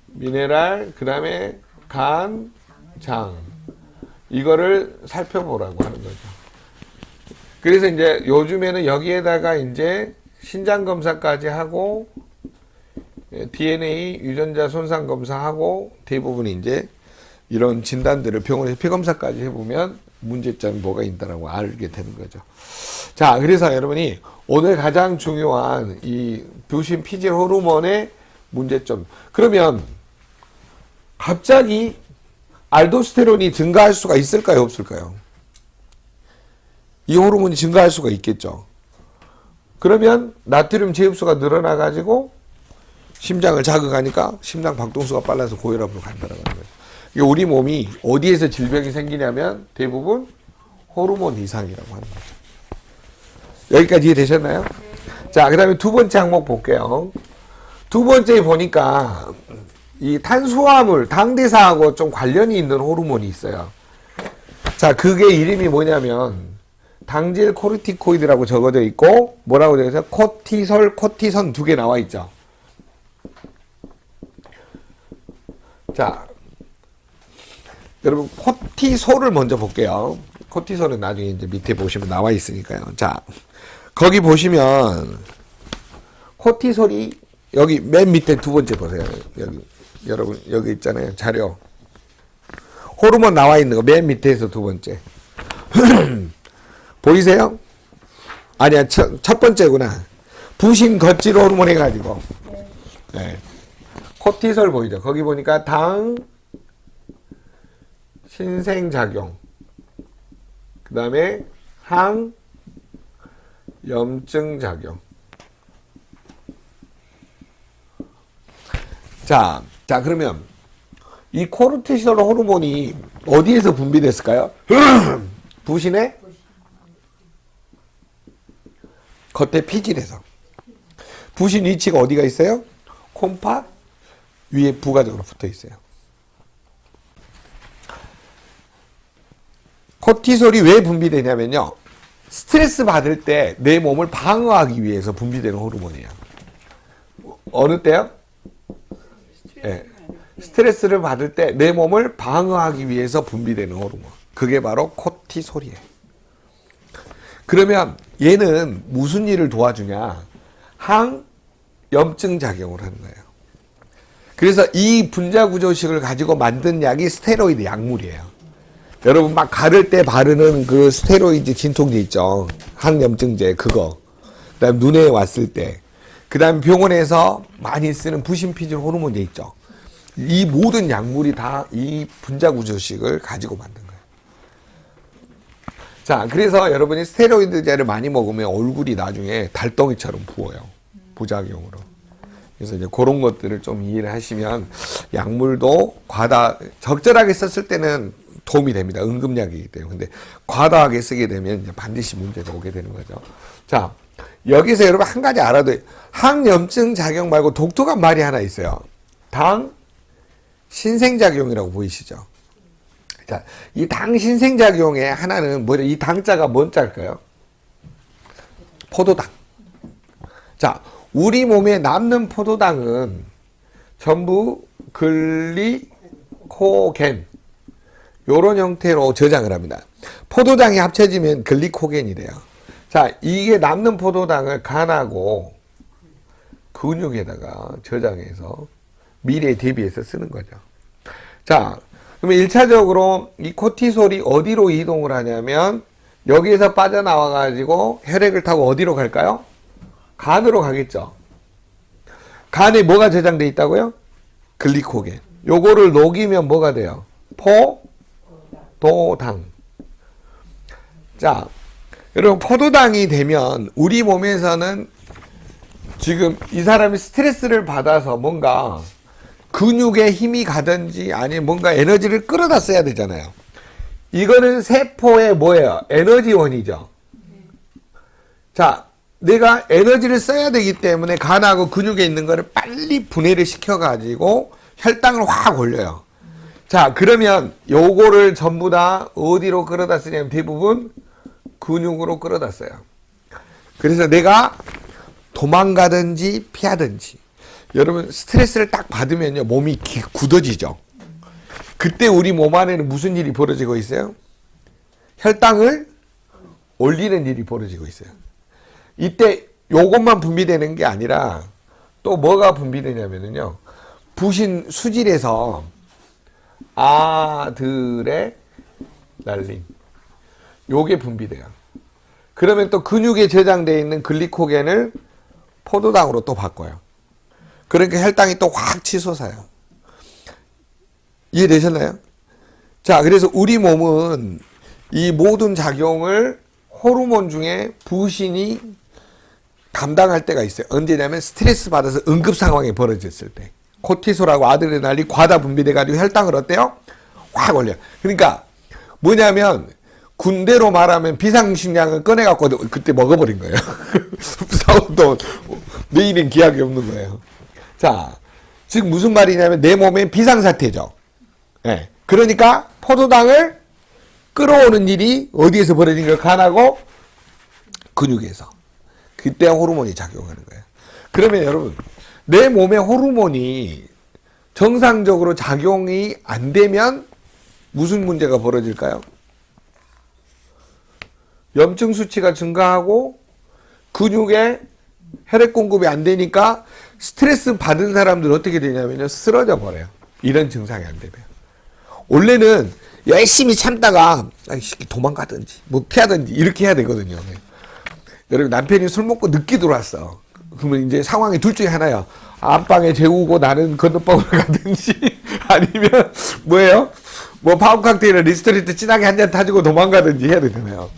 미네랄, 그 다음에 간, 장. 이거를 살펴보라고 하는 거죠. 그래서 이제 요즘에는 여기에다가 이제 신장 검사까지 하고 DNA 유전자 손상 검사하고 대부분 이제 이런 진단들을 병원에서 피검사까지 해보면 문제점이 뭐가 있다라고 알게 되는 거죠. 자, 그래서 여러분이 오늘 가장 중요한 이 부신 피질 호르몬의 문제점. 그러면 갑자기 알도스테론이 증가할 수가 있을까요, 없을까요? 이 호르몬이 증가할 수가 있겠죠. 그러면 나트륨 재흡수가 늘어나가지고 심장을 자극하니까 심장 박동수가 빨라서 고혈압으로 간다는 거예요. 우리 몸이 어디에서 질병이 생기냐면 대부분 호르몬 이상이라고 하는 거죠. 여기까지 이해되셨나요? 자, 그 다음에 두 번째 항목 볼게요. 두 번째 보니까 이 탄수화물, 당대사하고 좀 관련이 있는 호르몬이 있어요. 자, 그게 이름이 뭐냐면 당질 코르티코이드라고 적어져 있고 뭐라고 되어 있어요? 코티솔, 코티선 두 개 나와 있죠. 자, 여러분 코티솔을 먼저 볼게요. 코티솔은 나중에 이제 밑에 보시면 나와 있으니까요. 자, 거기 보시면 코티솔이 여기 맨 밑에 두 번째 보세요. 여기 여러분 여기 있잖아요. 자료. 호르몬 나와 있는 거 맨 밑에서 두 번째. 보이세요? 아니야, 첫 번째구나. 부신 거칠 호르몬 해가지고. 네. 코티솔 보이죠? 거기 보니까 당, 신생작용, 그 다음에 항, 염증작용. 자, 그러면 이 코르티솔 호르몬이 어디에서 분비됐을까요? 부신의 겉에 피질에서. 부신 위치가 어디가 있어요? 콩팥 위에 부가적으로 붙어 있어요. 코티솔이 왜 분비되냐면요. 스트레스 받을 때 내 몸을 방어하기 위해서 분비되는 호르몬이에요. 어느 때요? 네. 스트레스를 받을 때 내 몸을 방어하기 위해서 분비되는 호르몬. 그게 바로 코티솔이에요. 그러면 얘는 무슨 일을 도와주냐? 항염증 작용을 하는 거예요. 그래서 이 분자구조식을 가지고 만든 약이 스테로이드 약물이에요. 여러분 막 가를 때 바르는 그 스테로이드 진통제 있죠. 항염증제 그거. 그다음 눈에 왔을 때. 그다음 병원에서 많이 쓰는 부신피질 호르몬제 있죠. 이 모든 약물이 다 이 분자구조식을 가지고 만든 거예요. 자, 그래서 여러분이 스테로이드제를 많이 먹으면 얼굴이 나중에 달덩이처럼 부어요. 부작용으로. 그래서 이제 그런 것들을 좀 이해를 하시면 약물도 적절하게 썼을 때는 도움이 됩니다. 응급약이기 때문에. 근데 과다하게 쓰게 되면 이제 반드시 문제가 오게 되는 거죠. 자, 여기서 여러분 한 가지 알아도 돼요. 항염증 작용 말고 독특한 말이 하나 있어요. 당 신생작용이라고 보이시죠? 자, 이 당 신생작용의 하나는 뭐죠? 이 당자가 뭔 자일까요? 포도당. 자, 우리 몸에 남는 포도당은 전부 글리코겐 요런 형태로 저장을 합니다. 포도당이 합쳐지면 글리코겐이 돼요. 자, 이게 남는 포도당을 간하고 근육에다가 저장해서 미래에 대비해서 쓰는 거죠. 자, 그러면 1차적으로 이 코티솔이 어디로 이동을 하냐면 여기에서 빠져나와 가지고 혈액을 타고 어디로 갈까요? 간으로 가겠죠. 간에 뭐가 저장돼 있다고요? 글리코겐. 요거를 녹이면 뭐가 돼요? 포도당. 자, 여러분 포도당이 되면 우리 몸에서는 지금 이 사람이 스트레스를 받아서 뭔가 근육에 힘이 가든지 아니면 뭔가 에너지를 끌어다 써야 되잖아요. 이거는 세포의 뭐예요? 에너지원이죠. 자, 내가 에너지를 써야 되기 때문에 간하고 근육에 있는 거를 빨리 분해를 시켜가지고 혈당을 확 올려요. 자, 그러면 요거를 전부 다 어디로 끌어다 쓰냐면 대부분 근육으로 끌어다 써요. 그래서 내가 도망가든지 피하든지 여러분 스트레스를 딱 받으면요 몸이 굳어지죠. 그때 우리 몸 안에는 무슨 일이 벌어지고 있어요? 혈당을 올리는 일이 벌어지고 있어요. 이때 요것만 분비되는 게 아니라 또 뭐가 분비되냐면요 부신 수질에서 아드레날린 요게 분비돼요. 그러면 또 근육에 저장되어 있는 글리코겐을 포도당으로 또 바꿔요. 그러니까 혈당이 또 확 치솟아요. 이해되셨나요? 자, 그래서 우리 몸은 이 모든 작용을 호르몬 중에 부신이 감당할 때가 있어요. 언제냐면 스트레스 받아서 응급 상황이 벌어졌을 때. 코티솔하고 아드레날린이 과다 분비돼가지고 혈당을 어때요? 확 올려요. 그러니까 뭐냐면 군대로 말하면 비상식량을 꺼내갖고 그때 먹어버린 거예요. 싸워도 내일은 기약이 없는 거예요. 자, 즉 무슨 말이냐면 내 몸에 비상사태죠. 네. 그러니까 포도당을 끌어오는 일이 어디에서 벌어진 거예요? 간하고 근육에서. 그때 호르몬이 작용하는 거예요. 그러면 여러분 내 몸의 호르몬이 정상적으로 작용이 안 되면 무슨 문제가 벌어질까요? 염증 수치가 증가하고 근육에 혈액 공급이 안 되니까 스트레스 받은 사람들은 어떻게 되냐면요 쓰러져 버려요. 이런 증상이 안 되면. 원래는 열심히 참다가 도망가든지 뭐 피하든지 이렇게 해야 되거든요. 여러분 남편이 술 먹고 늦게 들어왔어. 그러면 이제 상황이 둘 중에 하나야. 안방에 재우고 나는 건너방으로 가든지 아니면 뭐예요? 뭐 파운 칵테일을 리스트리트 진하게 한 잔 타주고 도망가든지 해야 되잖아요.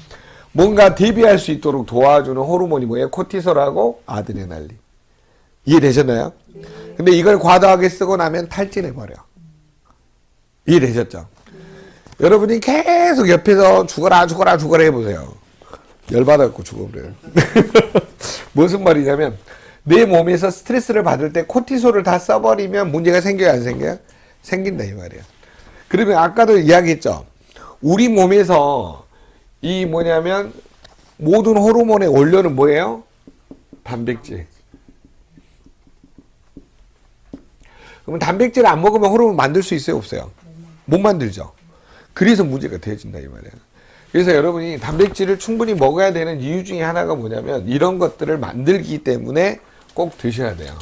뭔가 대비할 수 있도록 도와주는 호르몬이 뭐예요? 코티솔하고 아드레날린. 이해되셨나요? 근데 이걸 과도하게 쓰고 나면 탈진해버려. 이해되셨죠? 여러분이 계속 옆에서 죽어라 해보세요. 열받아갖고 죽어버려요. 무슨 말이냐면 내 몸에서 스트레스를 받을 때 코티솔을 다 써버리면 문제가 생겨요, 안 생겨요? 생긴다 이 말이에요. 그러면 아까도 이야기했죠. 우리 몸에서 이 뭐냐면 모든 호르몬의 원료는 뭐예요? 단백질. 그러면 단백질을 안 먹으면 호르몬 만들 수 있어요, 없어요? 못 만들죠. 그래서 문제가 되어진다 이 말이에요. 그래서 여러분이 단백질을 충분히 먹어야 되는 이유 중에 하나가 뭐냐면 이런 것들을 만들기 때문에 꼭 드셔야 돼요.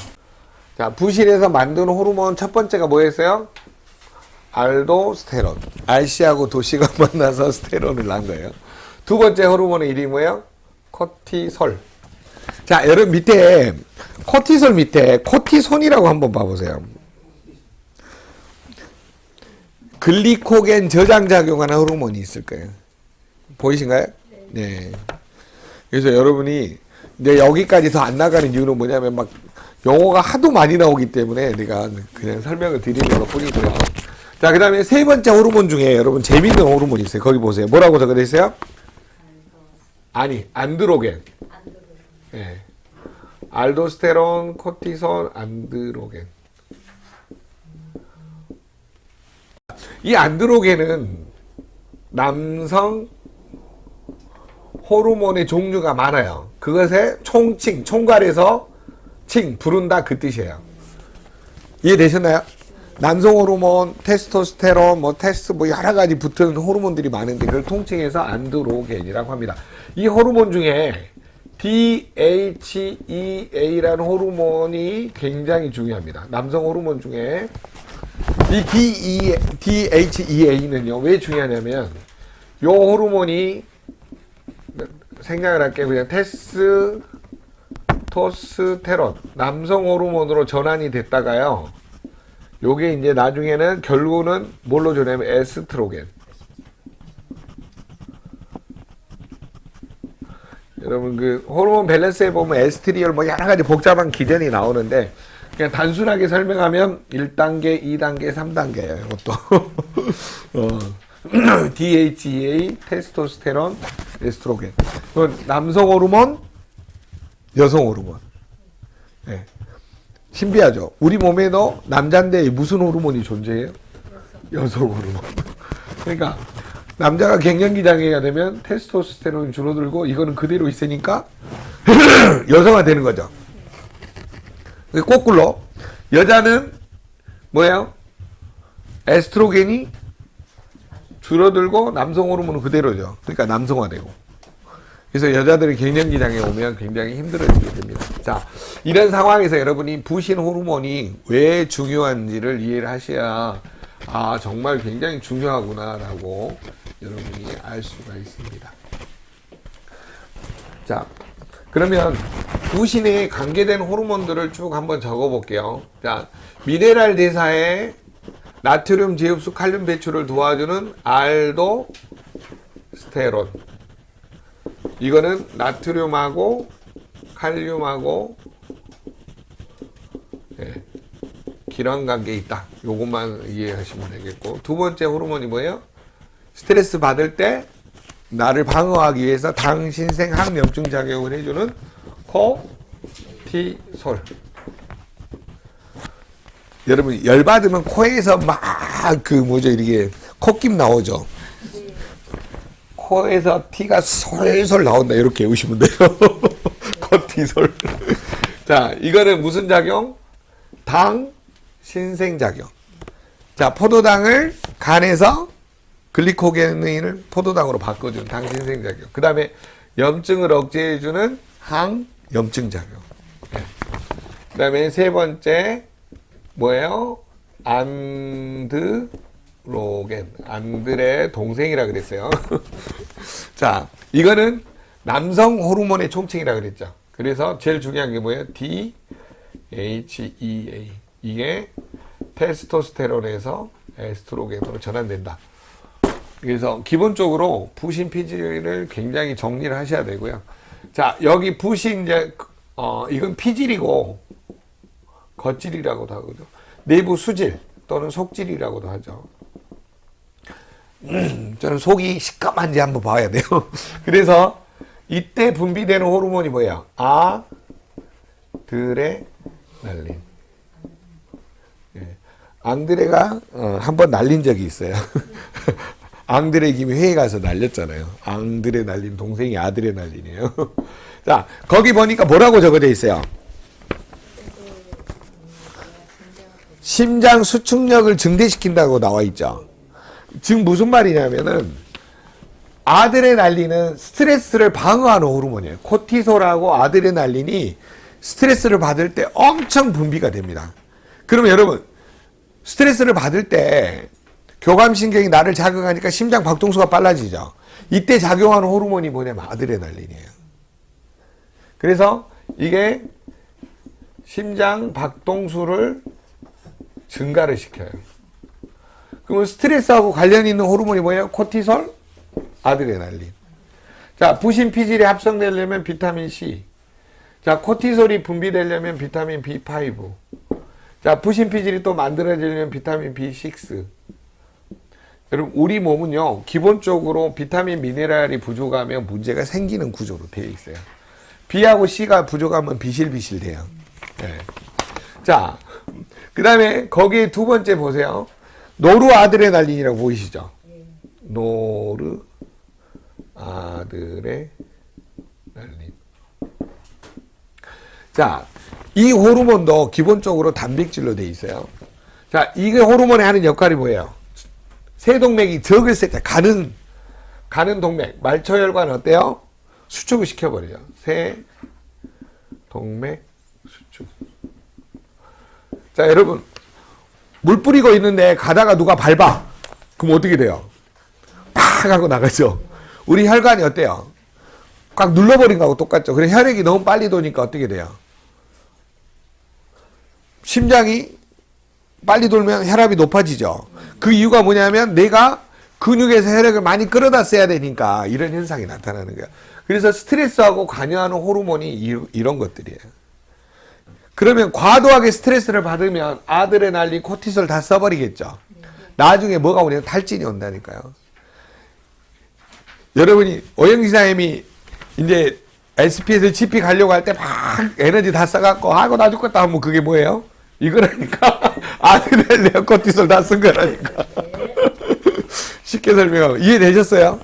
자, 부실에서 만드는 호르몬 첫 번째가 뭐였어요? 알도스테론. 알씨하고 도씨가 만나서 스테론을 낳은 거예요. 두 번째 호르몬의 이름이 뭐예요? 코티솔. 자, 여러분 밑에 코티솔 밑에 코티손이라고 한번 봐보세요. 글리코겐 저장작용하는 호르몬이 있을 거예요. 보이신가요? 네. 그래서 여러분이 이제 여기까지 더 안 나가는 이유는 뭐냐면 막 용어가 하도 많이 나오기 때문에 내가 그냥 설명을 드리는 것 뿐이고요. 자, 그 다음에 세 번째 호르몬 중에 여러분 재밌는 호르몬이 있어요. 거기 보세요. 뭐라고 적어져 있어요? 아니, 안드로겐. 예. 알도스테론, 코티솔, 안드로겐. 이 안드로겐은 남성 호르몬의 종류가 많아요. 그것의 총칭, 총괄해서 칭, 부른다 그 뜻이에요. 이해되셨나요? 남성 호르몬, 테스토스테론, 테스트 여러 가지 붙은 호르몬들이 많은데 그걸 통칭해서 안드로겐이라고 합니다. 이 호르몬 중에 DHEA라는 호르몬이 굉장히 중요합니다. 남성 호르몬 중에 이 DHEA는요 왜 중요하냐면 요 호르몬이 생각을 할게요. 그냥 테스토스테론 남성 호르몬으로 전환이 됐다가요. 요게 이제 나중에는 결국은 뭘로 전하면 에스트로겐. 여러분 그 호르몬 밸런스에 보면 에스트리올 여러 가지 복잡한 기전이 나오는데 그냥 단순하게 설명하면 1단계, 2단계, 3단계예요. 이것도 DHEA, 테스토스테론, 에스트로겐. 남성 호르몬, 여성 호르몬. 네. 신비하죠. 우리 몸에도 남자인데 무슨 호르몬이 존재해요? 여성 호르몬. 그러니까 남자가 갱년기 장애가 되면 테스토스테론이 줄어들고 이거는 그대로 있으니까 여성화 되는 거죠. 거꾸로 여자는 뭐예요? 에스트로겐이 줄어들고 남성 호르몬은 그대로죠. 그러니까 남성화되고. 그래서 여자들이 갱년기 장애 오면 굉장히 힘들어지게 됩니다. 자, 이런 상황에서 여러분이 부신 호르몬이 왜 중요한지를 이해를 하셔야 정말 굉장히 중요하구나라고 여러분이 알 수가 있습니다. 자, 그러면 부신에 관계된 호르몬들을 쭉 한번 적어볼게요. 자, 미네랄 대사에 나트륨 재흡수 칼륨 배출을 도와주는 알도스테론. 이거는 나트륨하고 칼륨하고 기관 관계에 있다. 요것만 이해하시면 되겠고. 두 번째 호르몬이 뭐예요? 스트레스 받을 때 나를 방어하기 위해서 당신생 항염증 작용을 해주는 코티솔. 여러분 열 받으면 코에서 막 이렇게 콧김 나오죠. 코에서 티가 솔솔 나온다. 이렇게 외우시면 돼요. 코티솔. 자, 이거는 무슨 작용? 당 신생작용. 자, 포도당을 간에서 글리코겐을 포도당으로 바꿔주는 당 신생작용. 그 다음에 염증을 억제해주는 항염증작용. 네. 그 다음에 세 번째 뭐예요? 안드로겐. 안드레 동생이라 그랬어요. 자, 이거는 남성 호르몬의 총칭이라 그랬죠. 그래서 제일 중요한 게 뭐예요? DHEA. 이게 테스토스테론에서 에스트로겐으로 전환된다. 그래서 기본적으로 부신 피질을 굉장히 정리를 하셔야 되고요. 자, 여기 부신 이건 피질이고 겉질이라고도 하거든요. 내부 수질 또는 속질이라고도 하죠. 저는 속이 시커먼지 한번 봐야 돼요. 그래서 이때 분비되는 호르몬이 뭐야? 아드레날린. 앙드레가 한번 날린 적이 있어요. 앙드레 김이 회에 가서 날렸잖아요. 앙드레 날린 동생이 아드레날린이에요. 자, 거기 보니까 뭐라고 적어져 있어요? 심장 수축력을 증대시킨다고 나와 있죠. 즉 무슨 말이냐면은 아드레날린은 스트레스를 방어하는 호르몬이에요. 코티솔하고 아드레날린이 스트레스를 받을 때 엄청 분비가 됩니다. 그러면 여러분 스트레스를 받을 때 교감신경이 나를 자극하니까 심장 박동수가 빨라지죠. 이때 작용하는 호르몬이 뭐냐면 아드레날린이에요. 그래서 이게 심장 박동수를 증가를 시켜요. 그러면 스트레스하고 관련 있는 호르몬이 뭐예요? 코티솔, 아드레날린. 자, 부신 피질이 합성되려면 비타민 C. 자, 코티솔이 분비되려면 비타민 B5. 자, 부신 피질이 또 만들어지려면 비타민 B6. 여러분, 우리 몸은요, 기본적으로 비타민 미네랄이 부족하면 문제가 생기는 구조로 되어 있어요. B하고 C가 부족하면 비실비실 돼요. 네. 자, 그 다음에 거기에 두 번째 보세요. 노르아드레날린이라고 보이시죠? 노르아드레날린. 자, 이 호르몬도 기본적으로 단백질로 돼 있어요. 자, 이게 호르몬이 하는 역할이 뭐예요? 세동맥이 적을 때 가는 동맥, 말초혈관 어때요? 수축을 시켜버려요. 세동맥 수축. 자, 여러분, 물 뿌리고 있는데 가다가 누가 밟아. 그럼 어떻게 돼요? 팍 하고 나가죠. 우리 혈관이 어때요? 꽉 눌러버린 거하고 똑같죠. 그래, 혈액이 너무 빨리 도니까 어떻게 돼요? 심장이 빨리 돌면 혈압이 높아지죠. 그 이유가 뭐냐면 내가 근육에서 혈액을 많이 끌어다 써야 되니까 이런 현상이 나타나는 거야. 그래서 스트레스하고 관여하는 호르몬이 이런 것들이에요. 그러면 과도하게 스트레스를 받으면 아드레날린, 코티솔 다 써버리겠죠. 나중에 뭐가 오냐면 탈진이 온다니까요. 여러분이 오영지사님이 이제 SPS를 GP 가려고 할 때 막 에너지 다 써갖고 하고 나 죽겠다 하면 그게 뭐예요? 이거라니까. 아드레날린, 코티솔 다 쓴 거라니까. 쉽게 설명하면 이해되셨어요?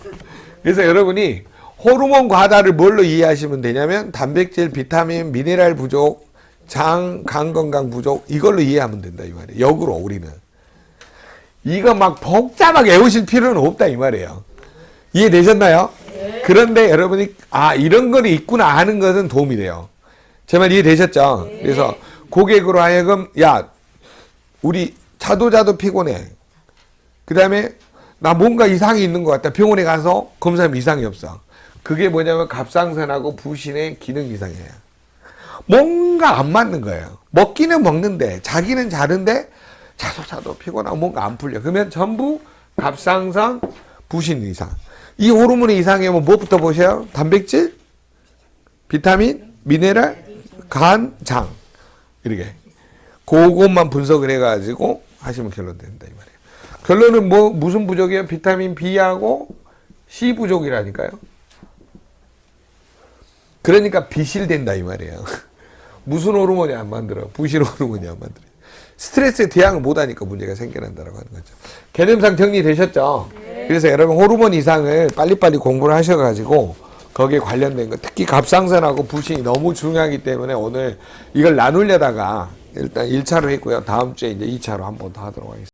그래서 여러분이 호르몬 과다를 뭘로 이해하시면 되냐면 단백질, 비타민, 미네랄 부족, 장, 간 건강 부족 이걸로 이해하면 된다 이 말이에요. 역으로 우리는 이거 막 복잡하게 외우실 필요는 없다 이 말이에요. 이해되셨나요? 네. 그런데 여러분이 이런 거는 있구나 하는 것은 도움이 돼요. 제 말 이해되셨죠? 네. 그래서 고객으로 하여금 야 우리 자도 피곤해. 그 다음에 나 뭔가 이상이 있는 것 같다. 병원에 가서 검사하면 이상이 없어. 그게 뭐냐면 갑상선하고 부신의 기능 이상이에요. 뭔가 안 맞는 거예요. 먹기는 먹는데 자기는 자는데 자도 피곤하고 뭔가 안 풀려. 그러면 전부 갑상선 부신 이상. 이 호르몬의 이상이면 뭐부터 보셔요? 단백질, 비타민, 미네랄, 간, 장 이렇게 그것만 분석을 해가지고 하시면 결론 된다 이 말이에요. 결론은 무슨 부족이에요? 비타민 B하고 C 부족이라니까요. 그러니까 비실된다 이 말이에요. 무슨 호르몬이 안 만들어? 부실 호르몬이 안 만들어. 스트레스에 대항을 못하니까 문제가 생겨난다고 하는 거죠. 개념상 정리되셨죠? 네. 그래서 여러분 호르몬 이상을 빨리빨리 공부를 하셔가지고 거기에 관련된 거 특히 갑상선하고 부신이 너무 중요하기 때문에 오늘 이걸 나누려다가 일단 1차로 했고요. 다음 주에 이제 2차로 한 번 더 하도록 하겠습니다.